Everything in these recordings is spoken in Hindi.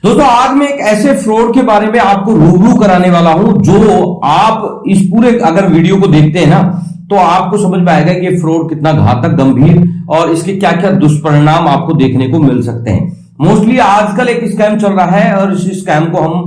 दोस्तों आज मैं एक ऐसे फ्रॉड के बारे में आपको रूबरू कराने वाला हूं जो आप इस पूरे अगर वीडियो को देखते हैं ना तो आपको समझ में आएगा कि फ्रॉड कितना घातक गंभीर और इसके क्या क्या दुष्परिणाम आपको देखने को मिल सकते हैं। मोस्टली आजकल एक स्कैम चल रहा है और इस स्कैम को हम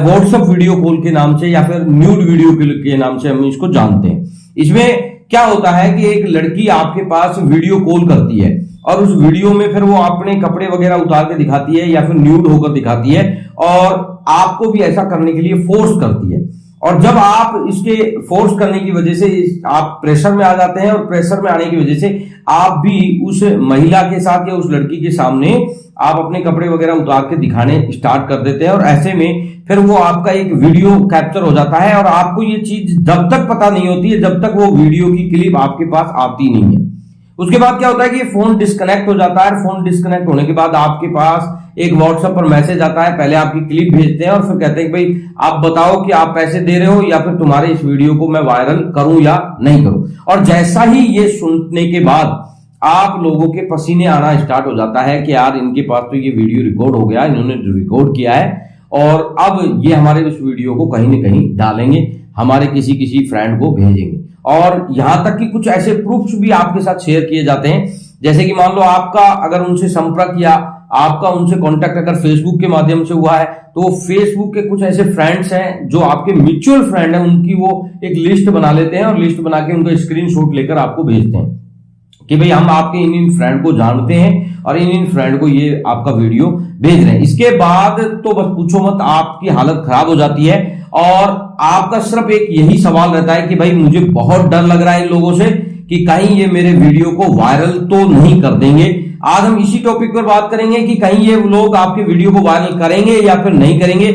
व्हाट्सएप वीडियो कॉल के नाम से या फिर न्यूड वीडियो के नाम से हम इसको जानते हैं। इसमें क्या होता है कि एक लड़की आपके पास वीडियो कॉल करती है और उस वीडियो में फिर वो अपने कपड़े वगैरह उतार के दिखाती है या फिर न्यूड होकर दिखाती है और आपको भी ऐसा करने के लिए फोर्स करती है। और जब आप इसके फोर्स करने की वजह से आप प्रेशर में आ जाते हैं और प्रेशर में आने की वजह से आप भी उस महिला के साथ या उस लड़की के सामने आप अपने कपड़े वगैरह उतार के दिखाने स्टार्ट कर देते हैं और ऐसे में फिर वो आपका एक वीडियो कैप्चर हो जाता है और आपको ये चीज जब तक पता नहीं होती है जब तक वो वीडियो की क्लिप आपके पास आती नहीं है। उसके बाद क्या होता है कि फोन डिस्कनेक्ट हो जाता है। फोन डिस्कनेक्ट होने के बाद आपके पास एक व्हाट्सएप पर मैसेज आता है, पहले आपकी क्लिप भेजते हैं और फिर कहते हैं कि भाई आप बताओ कि आप पैसे दे रहे हो या फिर तुम्हारे इस वीडियो को मैं वायरल करूं या नहीं करूं। और जैसा ही ये सुनने के बाद आप लोगों के पसीने आना स्टार्ट हो जाता है कि यार इनके पास तो ये वीडियो रिकॉर्ड हो गया, इन्होंने रिकॉर्ड किया है और अब ये हमारे उस वीडियो को कहीं ना कहीं डालेंगे, हमारे किसी फ्रेंड को भेजेंगे। और यहां तक कि कुछ ऐसे प्रूफ्स भी आपके साथ शेयर किए जाते हैं, जैसे कि मान लो आपका अगर उनसे संपर्क या आपका उनसे कांटेक्ट अगर फेसबुक के माध्यम से हुआ है तो वो फेसबुक के कुछ ऐसे फ्रेंड्स हैं जो आपके म्यूचुअल फ्रेंड हैं, उनकी वो एक लिस्ट बना लेते हैं और लिस्ट बना के उनका स्क्रीनशॉट लेकर आपको भेजते हैं कि भाई हम आपके इन फ्रेंड को जानते हैं और इन फ्रेंड को ये आपका वीडियो भेज रहे हैं। इसके बाद तो बस पूछो मत, आपकी हालत खराब हो जाती है और आपका सिर्फ एक यही सवाल रहता है कि भाई मुझे बहुत डर लग रहा है इन लोगों से कि कहीं ये मेरे वीडियो को वायरल तो नहीं कर देंगे। आज हम इसी टॉपिक पर बात करेंगे कि कहीं ये लोग आपके वीडियो को वायरल करेंगे या फिर नहीं करेंगे।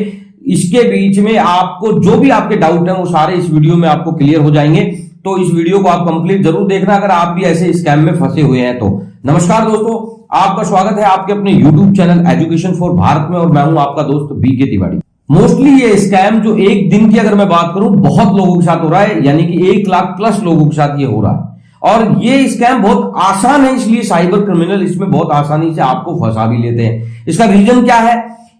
इसके बीच में आपको जो भी आपके डाउट है वो सारे इस वीडियो में आपको क्लियर हो जाएंगे, तो इस वीडियो को आप कंप्लीट जरूर देखना अगर आप भी ऐसे स्कैम में फंसे हुए हैं तो। नमस्कार दोस्तों, आपका स्वागत है आपके अपने YouTube channel education for Bharat में और मैं हूं आपका दोस्त बीके तिवारी। मोस्टली ये स्कैम जो एक दिन की अगर मैं बात करूं बहुत लोगों के साथ हो रहा है, यानी कि 1 लाख प्लस लोगों के साथ ये हो रहा है और ये स्कैम बहुत आसान है, इसलिए साइबर क्रिमिनल इसमें बहुत आसानी से आपको फंसा भी लेते हैं। इसका रीजन क्या है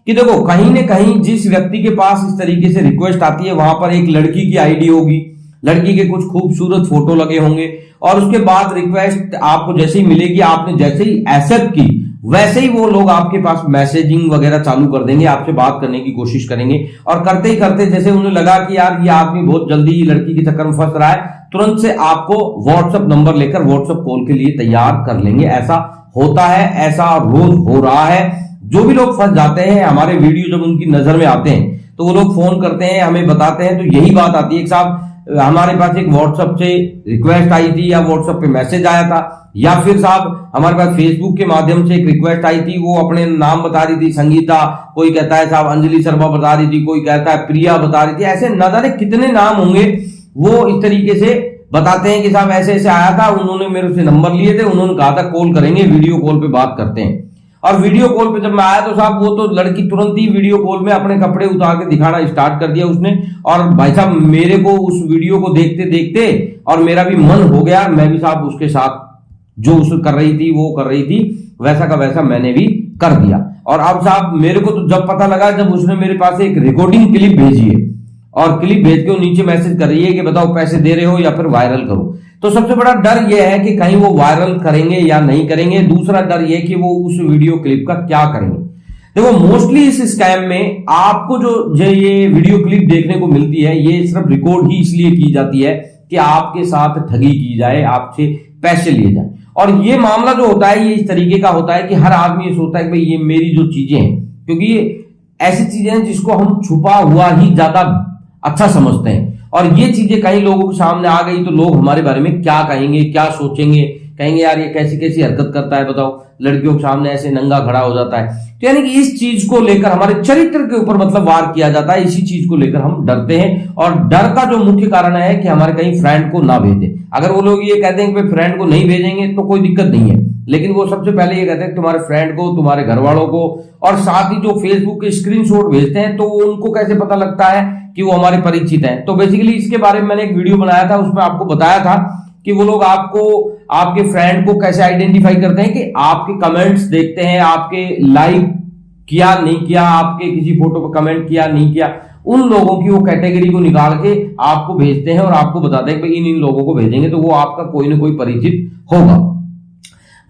कि देखो कहीं ना कहीं जिस व्यक्ति के पास इस तरीके से रिक्वेस्ट आती है वहां पर एक लड़की की आईडी होगी, लड़की के कुछ खूबसूरत फोटो लगे होंगे और उसके बाद रिक्वेस्ट आपको जैसे ही मिलेगी, आपने जैसे ही एक्सेप्ट की वैसे ही वो लोग आपके पास मैसेजिंग वगैरह चालू कर देंगे, आपसे बात करने की कोशिश करेंगे और करते ही करते जैसे उन्हें लगा कि यार ये आदमी बहुत जल्दी लड़की के चक्कर में फंस रहा है, तुरंत से आपको व्हाट्सएप नंबर लेकर व्हाट्सएप कॉल के लिए तैयार कर लेंगे। ऐसा होता है, ऐसा रोज हो रहा है। जो भी लोग फंस जाते हैं हमारे वीडियो जब उनकी नजर में आते हैं तो वो लोग फोन करते हैं, हमें बताते हैं, तो यही बात आती है कि साहब हमारे पास एक व्हाट्सएप से रिक्वेस्ट आई थी या व्हाट्सएप पे मैसेज आया था या फिर साहब हमारे पास फेसबुक के माध्यम से एक रिक्वेस्ट आई थी, वो अपने नाम बता रही थी संगीता, कोई कहता है साहब अंजलि शर्मा बता रही थी, कोई कहता है प्रिया बता रही थी, ऐसे न जाने कितने नाम होंगे। वो इस तरीके से बताते हैं कि साहब ऐसे ऐसे आया था, उन्होंने मेरे से नंबर लिए थे, उन्होंने कहा था कॉल करेंगे, वीडियो कॉल पे बात करते हैं। और वीडियो कॉल पे जब मैं आया तो साहब वो तो लड़की तुरंत ही वीडियो कॉल में अपने कपड़े उतार के दिखाना स्टार्ट कर दिया उसने। और भाई साहब मेरे को उस वीडियो को देखते देखते और मेरा भी मन हो गया, मैं भी साहब उसके साथ जो उस कर रही थी वो कर रही थी वैसा का वैसा मैंने भी कर दिया। और अब साहब मेरे को तो जब पता लगा जब उसने मेरे पास एक रिकॉर्डिंग क्लिप भेजी है और क्लिप भेज के वो नीचे मैसेज कर रही है कि बताओ पैसे दे रहे हो या फिर वायरल करो। तो सबसे बड़ा डर यह है कि कहीं वो वायरल करेंगे या नहीं करेंगे। दूसरा डर यह कि वो उस वीडियो क्लिप का क्या करेंगे। देखो मोस्टली इस स्कैम में आपको जो ये वीडियो क्लिप देखने को मिलती है ये सिर्फ रिकॉर्ड ही इसलिए की जाती है कि आपके साथ ठगी की जाए, आपसे पैसे लिए जाए। और ये मामला जो होता है ये इस तरीके का होता है कि हर आदमी ये सोचता है कि भाई ये मेरी जो चीजें हैं, क्योंकि ये ऐसी चीजें हैं जिसको हम छुपा हुआ ही ज्यादा अच्छा समझते हैं और ये चीजें कई लोगों के सामने आ गई तो लोग हमारे बारे में क्या कहेंगे, क्या सोचेंगे, कहेंगे यार ये कैसी कैसी हरकत करता है, बताओ लड़कियों के सामने ऐसे नंगा खड़ा हो जाता है। तो यानी कि इस चीज को लेकर हमारे चरित्र के ऊपर मतलब वार किया जाता है, इसी चीज को लेकर हम डरते हैं। और डर का जो मुख्य कारण है कि हमारे कहीं फ्रेंड को ना भेजें। अगर वो लोग ये कहते हैं कि फ्रेंड को नहीं भेजेंगे तो कोई दिक्कत नहीं है, लेकिन वो सबसे पहले ये कहते हैं तुम्हारे फ्रेंड को, तुम्हारे घर वालों को, और साथ ही जो फेसबुक के स्क्रीनशॉट भेजते हैं तो उनको कैसे पता लगता है कि वो हमारे परिचित हैं। तो बेसिकली इसके बारे में मैंने एक वीडियो बनाया था, उसमें आपको बताया था कि वो लोग आपको आपके फ्रेंड को कैसे आइडेंटिफाई करते हैं कि आपके कमेंट्स देखते हैं, आपके लाइक किया नहीं किया, आपके किसी फोटो पर कमेंट किया नहीं किया, उन लोगों की वो कैटेगरी को निकाल के आपको भेजते हैं और आपको बताते हैं कि इन लोगों को भेजेंगे तो वो आपका कोई ना कोई परिचित होगा।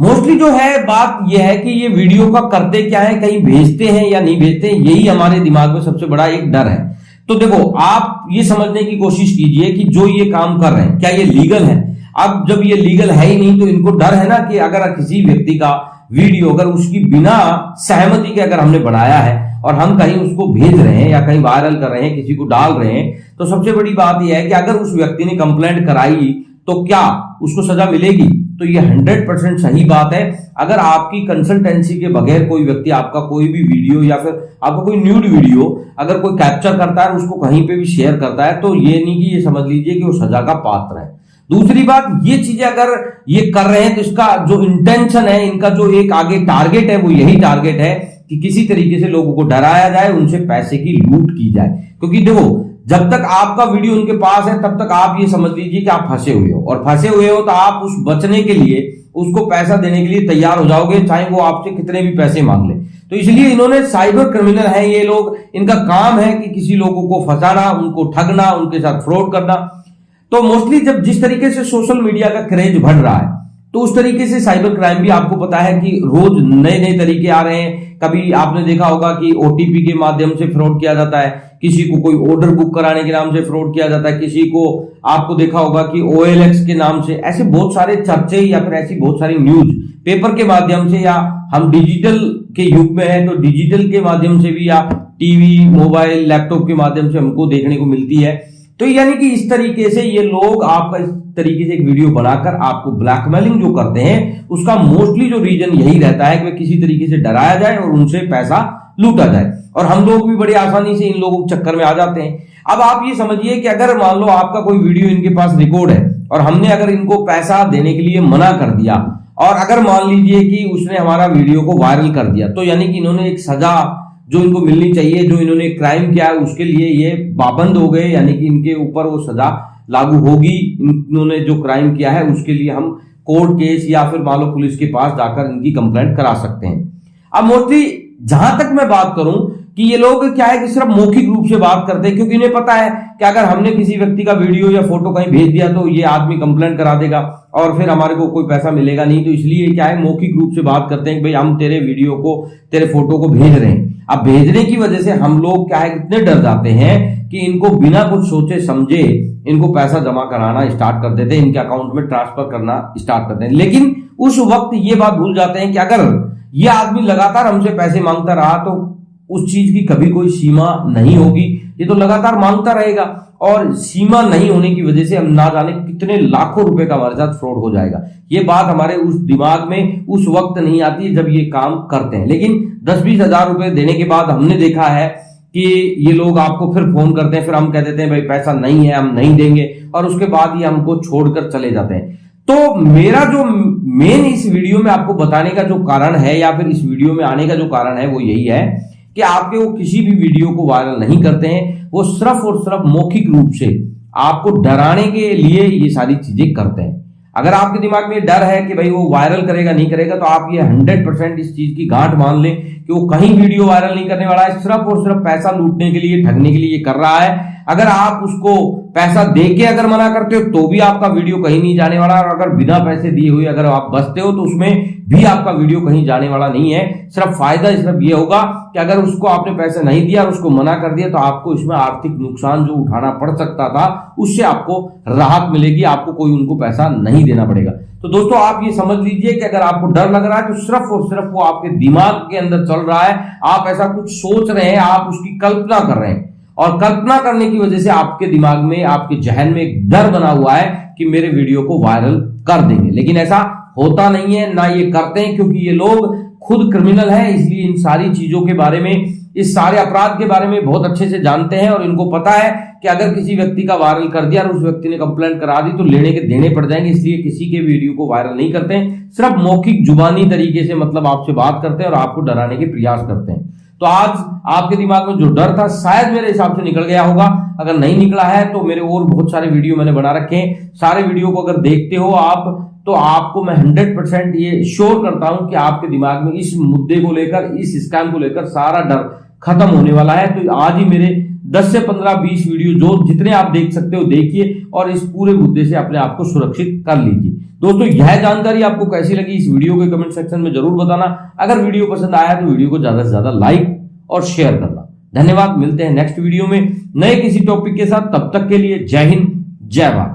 मोस्टली जो है बात यह है कि ये वीडियो का करते क्या है, कहीं भेजते हैं या नहीं भेजते हैं, यही हमारे दिमाग में सबसे बड़ा एक डर है। तो देखो, आप ये समझने की कोशिश कीजिए कि जो ये काम कर रहे हैं क्या ये लीगल है। अब जब ये लीगल है ही नहीं तो इनको डर है ना कि अगर किसी व्यक्ति का वीडियो अगर उसकी बिना सहमति के अगर हमने बनाया है और हम कहीं उसको भेज रहे हैं या कहीं वायरल कर रहे हैं, किसी को डाल रहे हैं, तो सबसे बड़ी बात यह है कि अगर उस व्यक्ति ने कंप्लेंट कराई तो क्या उसको सजा मिलेगी। तो ये 100% सही बात है। अगर आपकी कंसल्टेंसी के बगैर कोई व्यक्ति आपका कोई भी वीडियो या फिर आपका कोई न्यूड वीडियो अगर कोई कैप्चर करता है उसको कहीं पे भी शेयर करता है तो ये नहीं कि ये समझ लीजिए कि वो सजा का पात्र है। दूसरी बात, ये चीजें अगर ये कर रहे हैं तो इसका जो इंटेंशन है, इनका जो एक आगे टारगेट है वो यही टारगेट है कि किसी तरीके से लोगों को डराया जाए, उनसे पैसे की लूट की जाए। क्योंकि देखो, जब तक आपका वीडियो उनके पास है तब तक आप ये समझ लीजिए कि आप फंसे हुए हो, और फंसे हुए हो तो आप उस बचने के लिए उसको पैसा देने के लिए तैयार हो जाओगे, चाहे वो आपसे कितने भी पैसे मांग ले। तो इसलिए इन्होंने, साइबर क्रिमिनल है ये लोग, इनका काम है कि किसी लोगों को फंसाना, उनको ठगना, उनके साथ फ्रॉड करना। तो मोस्टली जब जिस तरीके से सोशल मीडिया का क्रेज बढ़ रहा है तो उस तरीके से साइबर क्राइम भी आपको पता है कि रोज नए नए तरीके आ रहे हैं। कभी आपने देखा होगा कि ओटीपी के माध्यम से फ्रॉड किया जाता है, किसी को कोई ऑर्डर बुक कराने के नाम से फ्रॉड किया जाता है, किसी को आपको देखा होगा कि OLX के नाम से, ऐसे बहुत सारे चर्चे या फिर ऐसी बहुत सारी न्यूज पेपर के माध्यम से, या हम डिजिटल के युग में हैं तो डिजिटल के माध्यम से भी, या टीवी, मोबाइल, लैपटॉप के माध्यम से हमको देखने को मिलती है। तो यानी कि इस तरीके से ये लोग आपका इस तरीके से एक वीडियो बनाकर आपको ब्लैकमेलिंग जो करते हैं, उसका मोस्टली जो रीजन यही रहता है कि किसी तरीके से डराया जाए और उनसे पैसा लूटा जाए, और हम लोग भी बड़ी आसानी से इन लोगों के चक्कर में आ जाते हैं। अब आप ये समझिए कि अगर मान लो आपका कोई वीडियो इनके पास रिकॉर्ड है और हमने अगर इनको पैसा देने के लिए मना कर दिया, और अगर मान लीजिए कि उसने हमारा वीडियो को वायरल कर दिया, तो यानी कि इन्होंने एक सजा जो इनको मिलनी चाहिए, जो इन्होंने क्राइम किया है उसके लिए ये पाबंद हो गए, यानी कि इनके ऊपर वो सजा लागू होगी। इन्होंने जो क्राइम किया है उसके लिए हम कोर्ट केस या फिर मान लो पुलिस के पास जाकर इनकी कंप्लेंट करा सकते हैं। अब मोस्टली जहां तक मैं बात करूं कि ये लोग क्या है कि सिर्फ मौखिक रूप से बात करते हैं, क्योंकि इन्हें पता है कि अगर हमने किसी व्यक्ति का वीडियो या फोटो कहीं भेज दिया तो ये आदमी कंप्लेंट करा देगा और फिर हमारे को कोई पैसा मिलेगा नहीं। तो इसलिए क्या है, मौखिक रूप से बात करते हैं कि भाई हम तेरे वीडियो को, तेरे फोटो को भेज रहे हैं। अब भेजने की वजह से हम लोग क्या है, इतने डर जाते हैं कि इनको बिना कुछ सोचे समझे इनको पैसा जमा कराना स्टार्ट कर देते हैं, इनके अकाउंट में ट्रांसफर करना स्टार्ट करते हैं। लेकिन उस वक्त ये बात भूल जाते हैं कि अगर ये आदमी लगातार हमसे पैसे मांगता रहा तो उस चीज की कभी कोई सीमा नहीं होगी, ये तो लगातार मांगता रहेगा, और सीमा नहीं होने की वजह से हम ना जाने कितने लाखों रुपए का हमारे साथ फ्रॉड हो जाएगा। ये बात हमारे उस दिमाग में उस वक्त नहीं आती जब ये काम करते हैं। लेकिन 10-20 हजार रुपए देने के बाद हमने देखा है कि ये लोग आपको फिर फोन करते हैं, फिर हम कह देते हैं भाई पैसा नहीं है, हम नहीं देंगे, और उसके बाद ये हमको छोड़कर चले जाते हैं। तो मेरा जो मेन इस वीडियो में आपको बताने का जो कारण है, या फिर इस वीडियो में आने का जो कारण है, वो यही है कि आपके वो किसी भी वीडियो को वायरल नहीं करते हैं, वो सिर्फ और सिर्फ मौखिक रूप से आपको डराने के लिए ये सारी चीजें करते हैं। अगर आपके दिमाग में डर है कि भाई वो वायरल करेगा नहीं करेगा, तो आप ये 100% इस चीज की गांठ मान लें कि वो कहीं वीडियो वायरल नहीं करने वाला है, सिर्फ और सिर्फ पैसा लूटने के लिए, ठगने के लिए कर रहा है। अगर आप उसको पैसा देके अगर मना करते हो तो भी आपका वीडियो कहीं नहीं जाने वाला, और अगर बिना पैसे दिए हुए अगर आप बचते हो तो उसमें भी आपका वीडियो कहीं जाने वाला नहीं है। सिर्फ फायदा सिर्फ ये होगा कि अगर उसको आपने पैसे नहीं दिया और उसको मना कर दिया तो आपको इसमें आर्थिक नुकसान जो उठाना पड़ सकता था उससे आपको राहत मिलेगी, आपको कोई उनको पैसा नहीं देना पड़ेगा। तो दोस्तों आप ये समझ लीजिए कि अगर आपको डर लग रहा है तो सिर्फ और सिर्फ वो आपके दिमाग के अंदर चल रहा है, आप ऐसा कुछ सोच रहे हैं, आप उसकी कल्पना कर रहे हैं, और कल्पना करने की वजह से आपके दिमाग में, आपके जहन में एक डर बना हुआ है कि मेरे वीडियो को वायरल कर देंगे। लेकिन ऐसा होता नहीं है, ना ये करते हैं, क्योंकि ये लोग खुद क्रिमिनल हैं, इसलिए इन सारी चीजों के बारे में, इस सारे अपराध के बारे में बहुत अच्छे से जानते हैं, और इनको पता है कि अगर किसी व्यक्ति का वायरल कर दिया और उस व्यक्ति ने कंप्लेंट करा दी तो लेने के देने पड़ जाएंगे। इसलिए किसी के वीडियो को वायरल नहीं करते हैं, सिर्फ मौखिक जुबानी तरीके से मतलब आपसे बात करते हैं और आपको डराने के प्रयास करते हैं। तो आज आपके दिमाग में जो डर था शायद मेरे हिसाब से निकल गया होगा। अगर नहीं निकला है तो मेरे और बहुत सारे वीडियो मैंने बना रखे हैं, सारे वीडियो को अगर देखते हो आप तो आपको मैं 100% ये श्योर करता हूं कि आपके दिमाग में इस मुद्दे को लेकर, इस स्कैम को लेकर सारा डर खत्म होने वाला है। तो आज ही मेरे 10 से 15-20 वीडियो जो जितने आप देख सकते हो देखिए और इस पूरे मुद्दे से अपने आप को सुरक्षित कर लीजिए। दोस्तों, यह जानकारी आपको कैसी लगी इस वीडियो के कमेंट सेक्शन में जरूर बताना। अगर वीडियो पसंद आया तो वीडियो को ज्यादा से ज्यादा लाइक और शेयर करना। धन्यवाद। मिलते हैं नेक्स्ट वीडियो में नए किसी टॉपिक के साथ। तब तक के लिए जय हिंद, जय भारत।